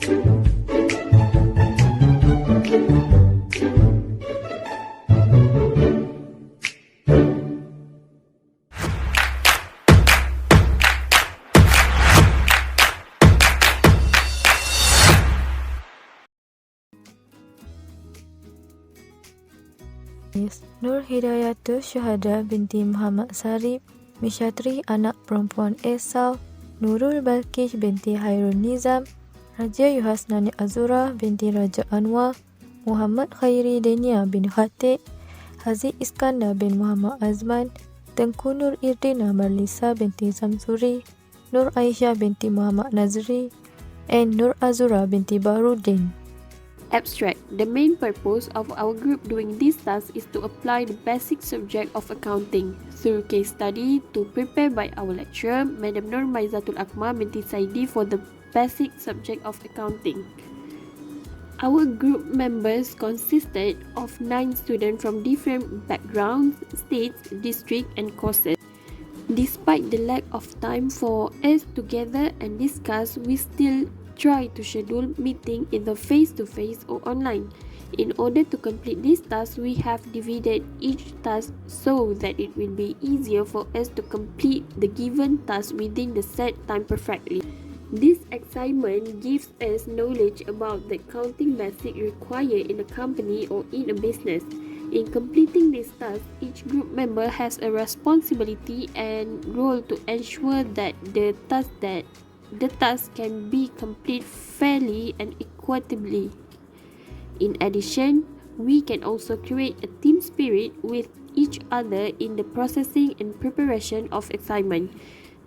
Nur Hidayatul Syuhada binti Muhammad Sarip, Mishatri anak perempuan Esau, Nurul Balkis binti Hairul Nizam, Raja Yuhasnani Azura binti Raja Anwar, Muhammad Khairi Denia bin Khatib, Haziq Iskandar bin Muhammad Azman, Tengku Nur Irdina Marlisa binti Samsuri, Nur Aisyah binti Muhammad Nazri, and Nur Azura binti Bahrudin. Abstract. The main purpose of our group doing this task is to apply the basic subject of accounting through case study to prepare by our lecturer, Madam Nur Maizatul Akmal binti Saidi, for the basic subject of accounting. Our group members consisted of 9 students from different backgrounds, states, districts and courses. Despite the lack of time for us to gather and discuss, we still try to schedule meeting either face-to-face or online. In order to complete this task, we have divided each task so that it will be easier for us to complete the given task within the set time perfectly. This assignment gives us knowledge about the accounting basics required in a company or in a business. In completing this task, each group member has a responsibility and role to ensure that the task can be completed fairly and equitably. In addition, we can also create a team spirit with each other in the processing and preparation of assignment.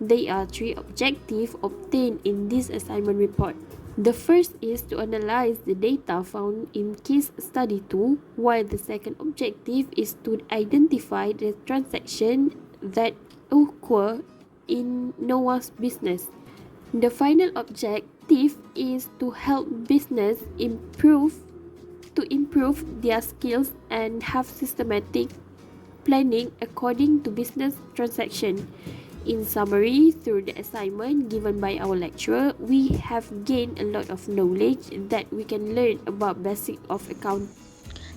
There are 3 objectives obtained in this assignment report. The first is to analyze the data found in case study 2, while the second objective is to identify the transaction that occur in Noah's business. The final objective is to help business improve their skills and have systematic planning according to business transaction. In summary, through the assignment given by our lecturer, we have gained a lot of knowledge that we can learn about basics of accounting.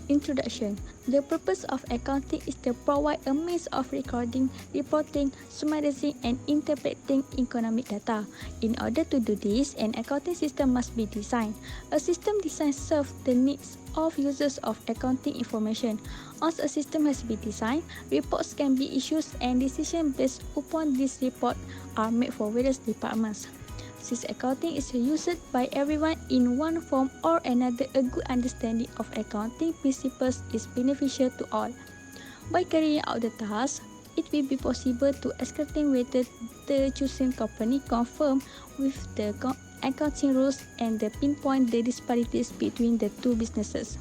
Introduction. The purpose of accounting is to provide a means of recording, reporting, summarizing, and interpreting economic data. In order to do this, an accounting system must be designed. A system designed serves the needs of users of accounting information. Once a system has been designed, reports can be issued and decisions based upon this report are made for various departments. Since accounting is used by everyone in one form or another, a good understanding of accounting principles is beneficial to all. By carrying out the task, it will be possible to ascertain whether the chosen company conform with the accounting rules and pinpoint the disparities between the two businesses.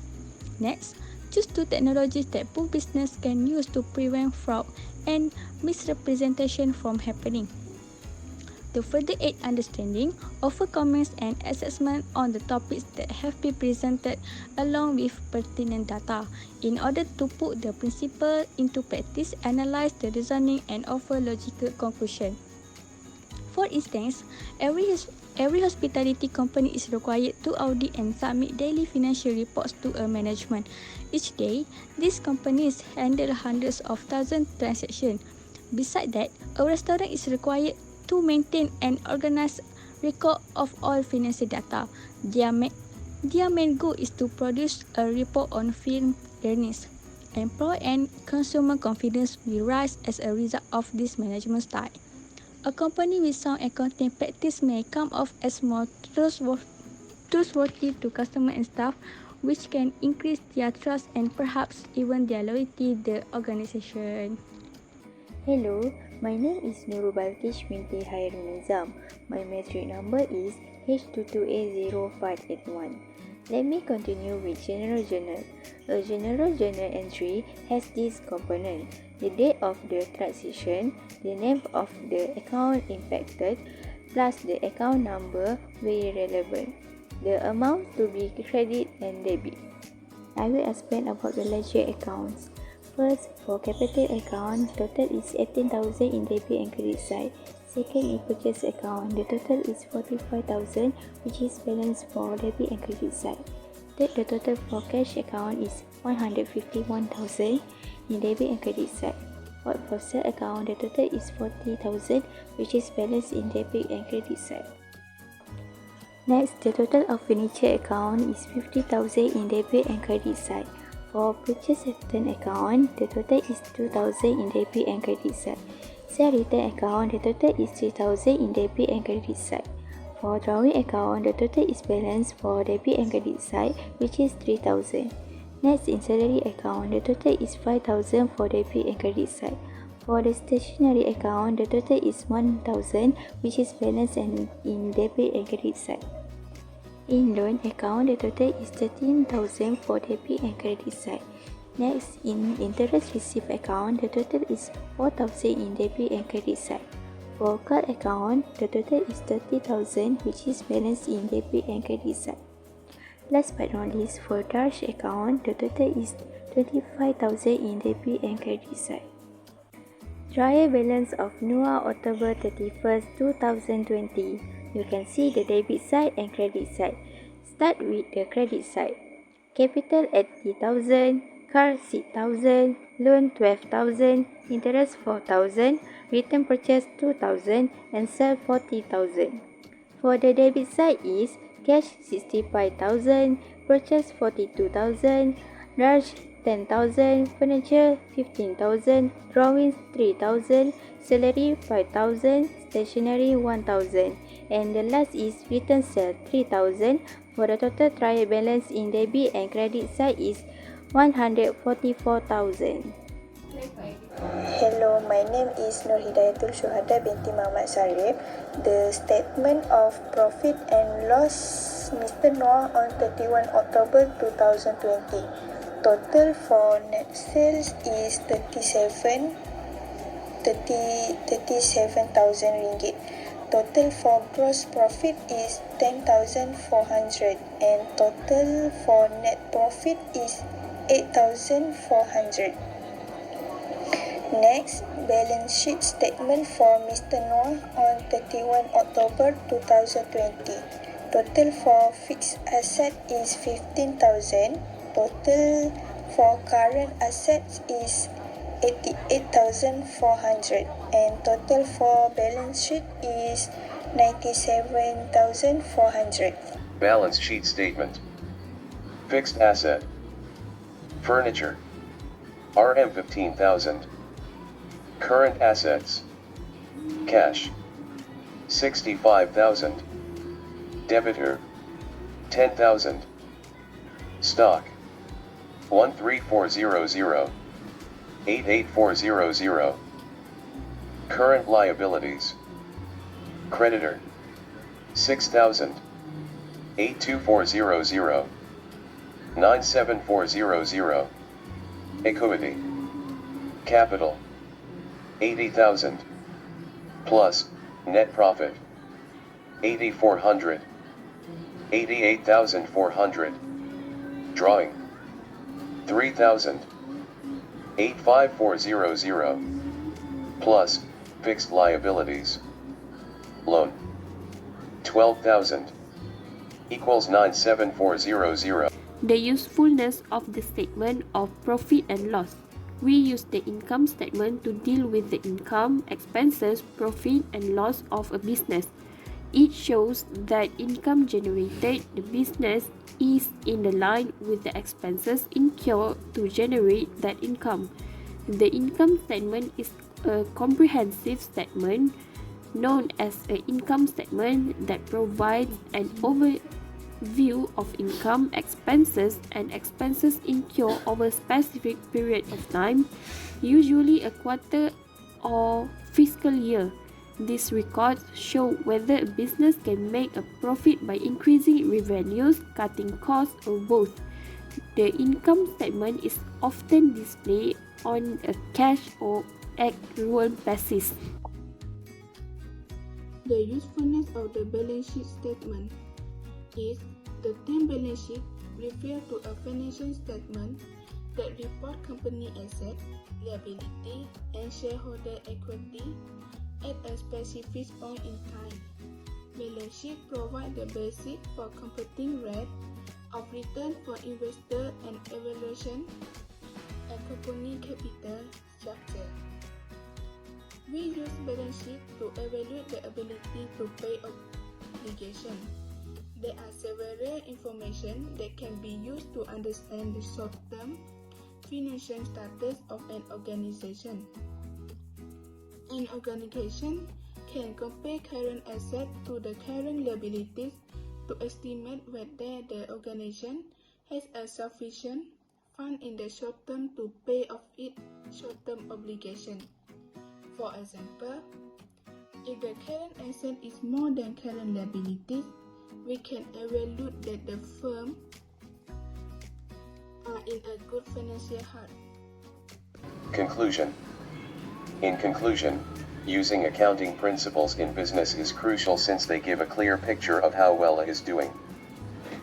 Next, choose 2 technologies that both businesses can use to prevent fraud and misrepresentation from happening. To further aid understanding, offer comments and assessment on the topics that have been presented along with pertinent data. In order to put the principle into practice, analyze the reasoning and offer logical conclusion. For instance, every hospitality company is required to audit and submit daily financial reports to a management. Each day, these companies handle hundreds of thousands of transactions. Besides that, a restaurant is required to maintain and organize record of all financial data. Their main goal is to produce a report on firm earnings. Employee and consumer confidence will rise as a result of this management style. A company with sound accounting practice may come off as more trustworthy to customers and staff, which can increase their trust and perhaps even their loyalty to the organization. Hello, my name is Nurul Balkis binti Hairul Nizam. My metric number is H22800581. Let me continue with general journal. A general journal entry has this component: the date of the transaction, the name of the account impacted, plus the account number where relevant, the amount to be credit and debit. I will explain about the ledger accounts. First, for capital account, total is 18,000 in debit and credit side. Second, in purchase account, the total is 45,000, which is balance for debit and credit side. Third, the total for cash account is 151,000 in debit and credit side. Fourth, for sale account, the total is 40,000, which is balance in debit and credit side. Next, the total of furniture account is 50,000 in debit and credit side. For purchase return account, the total is 2,000 in debit and credit side. Sale return account, the total is 3,000 in debit and credit side. For drawing account, the total is balance for debit and credit side, which is 3,000. Next, in salary account, the total is 5,000 for debit and credit side. For the stationery account, the total is 1,000, which is balance in debit and credit side. In loan account, the total is 13,000 for debit and credit side. Next, in interest received account, the total is 4,000 in debit and credit side. For card account, the total is 30,000, which is balance in debit and credit side. Last but not least, for Dash account, the total is 25,000 in debit and credit side. Trial balance of NUA October 31st, 2020. You can see the debit side and credit side. Start with the credit side. Capital 80,000, car 6,000, loan 12,000, interest 4,000, return purchase 2,000, and sell 40,000. For the debit side is cash 65,000, purchase 42,000, large 10,000, furniture 15,000, drawings 3,000, salary 5,000, stationery 1,000, and the last is return sale 3,000. For the total trial balance in debit and credit side is 144,000. Hello, my name is Nur Hidayatul Syuhada binti Muhammad Sarif. The statement of profit and loss Mr. Noah on 31 October 2020. Total for net sales is 37,000 ringgit. Total for gross profit is 10,400 and total for net profit is 8,400. Next, balance sheet statement for Mr. Noah on 31 October 2020. Total for fixed asset is 15,000. Total for current assets is 88,400 and total for balance sheet is 97,400. Balance sheet statement. Fixed asset. Furniture. RM 15,000. Current assets. Cash. 65,000. Debitor. 10,000. Stock. 13400. 88400. Current liabilities. Creditor. 6,000. 82400. 97400. Equity. Capital. 80,000. Plus, net profit. 8,400. 88,400. Drawing. 3,000. 85400. Plus, fixed liabilities. Loan. 12,000. Equals 97400. The usefulness of the statement of profit and loss. We use the income statement to deal with the income, expenses, profit, and loss of a business. It shows that income generated the business is in the line with the expenses incurred to generate that income. The income statement is a comprehensive statement known as an income statement that provides an overview of income, expenses, and expenses incurred over a specific period of time, usually a quarter or fiscal year. These records show whether a business can make a profit by increasing revenues, cutting costs, or both. The income statement is often displayed on a cash or accrual basis. The usefulness of the balance sheet statement is the term balance sheet refers to a financial statement that report company asset, liability, and shareholder equity at a specific point in time. Balance sheet provides the basis for computing rate of return for investor and evaluation a company capital structure. We use balance sheet to evaluate the ability to pay obligation. There are several information that can be used to understand the short-term financial status of an organization. An organization can compare current assets to the current liabilities to estimate whether the organization has a sufficient fund in the short term to pay off its short-term obligation. For example, if the current asset is more than current liabilities, we can evaluate that the firm are in a good financial health. Conclusion. In conclusion, using accounting principles in business is crucial since they give a clear picture of how well it is doing.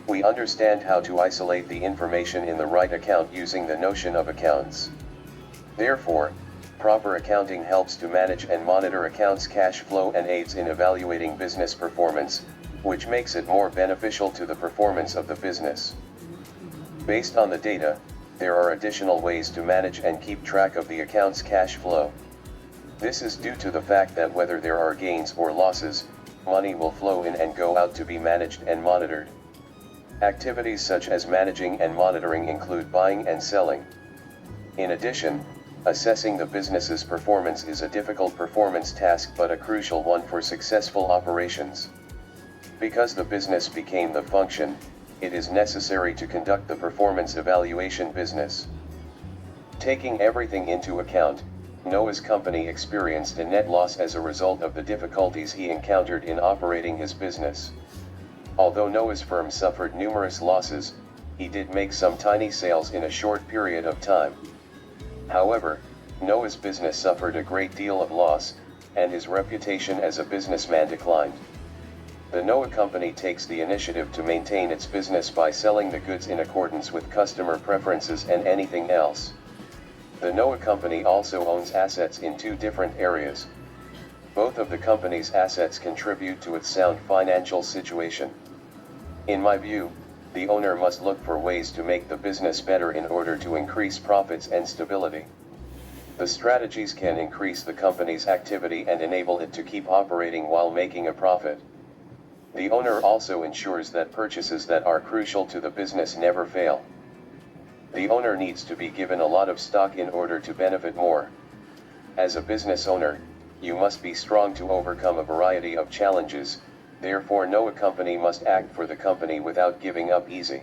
We understand how to isolate the information in the right account using the notion of accounts. Therefore, proper accounting helps to manage and monitor accounts cash flow and aids in evaluating business performance, which makes it more beneficial to the performance of the business. Based on the data, there are additional ways to manage and keep track of the account's cash flow. This is due to the fact that whether there are gains or losses, money will flow in and go out to be managed and monitored. Activities such as managing and monitoring include buying and selling. In addition, assessing the business's performance is a difficult performance task but a crucial one for successful operations. Because the business became the function, it is necessary to conduct the performance evaluation business. Taking everything into account, Noah's company experienced a net loss as a result of the difficulties he encountered in operating his business. Although Noah's firm suffered numerous losses, he did make some tiny sales in a short period of time. However, Noah's business suffered a great deal of loss, and his reputation as a businessman declined. The Noah company takes the initiative to maintain its business by selling the goods in accordance with customer preferences and anything else. The Noah company also owns assets in two different areas. Both of the company's assets contribute to its sound financial situation. In my view, the owner must look for ways to make the business better in order to increase profits and stability. The strategies can increase the company's activity and enable it to keep operating while making a profit. The owner also ensures that purchases that are crucial to the business never fail. The owner needs to be given a lot of stock in order to benefit more. As a business owner, you must be strong to overcome a variety of challenges, therefore Noah company must act for the company without giving up easy.